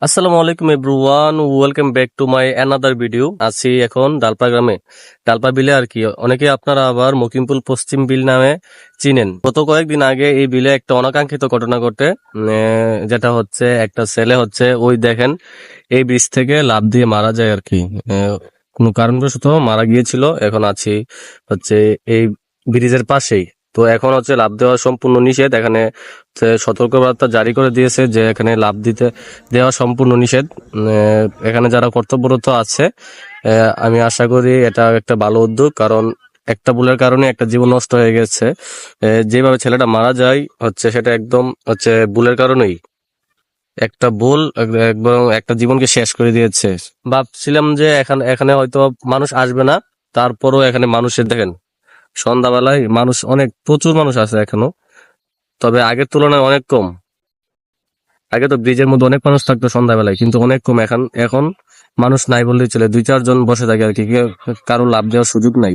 আসসালামু আলাইকুম everyone, welcome back to my another video. আছি এখন ডালপা গ্রামে, ডালপা বিলে আর কি। অনেকে আপনারা আবার মকিমপুল পশ্চিম বিল নামে চিনেন। গত কয়েকদিন আগে এই বিলে একটা অনাকাঙ্ক্ষিত ঘটনা ঘটে, যেটা হচ্ছে একটা ছেলে হচ্ছে ওই দেখেন এই ব্রিজ থেকে লাফ দিয়ে মারা যায় আর কি। কোনো কারণবশত মারা গিয়েছিল। এখন আছি হচ্ছে এই ব্রিজের পাশেই। তো এখন হচ্ছে লাফ দেওয়া সম্পূর্ণ নিষেধ। এখানে সতর্কবার্তা জারি করে দিয়েছে যে এখানে লাফ দিতে দেওয়া সম্পূর্ণ নিষেধ। এখানে যারা কর্তব্যরত আছে, আমি আশা করি এটা একটা ভালো উদ্যোগ, কারণ একটা ভুলের কারণে একটা জীবন নষ্ট হয়ে গেছে। যেভাবে ছেলেটা মারা যায় হচ্ছে সেটা একদম হচ্ছে ভুলের কারণেই। একটা ভুল একদম একটা জীবনকে শেষ করে দিয়েছে। ভাবছিলাম যে এখানে এখানে হয়তো মানুষ আসবে না, তারপরও এখানে মানুষের দেখেন সন্ধ্যাবেলায় মানুষ অনেক, প্রচুর মানুষ আছে এখনো, তবে আগের তুলনায় অনেক কম। আগে তো ব্রিজের মধ্যে অনেক মানুষ থাকতো সন্ধ্যাবেলায়, কিন্তু অনেক কম। এখন এখন মানুষ নাই বললেই চলে, 2-4 জন বসে থাকে আর কি, কারো লাভ দেওয়ার সুযোগ নাই।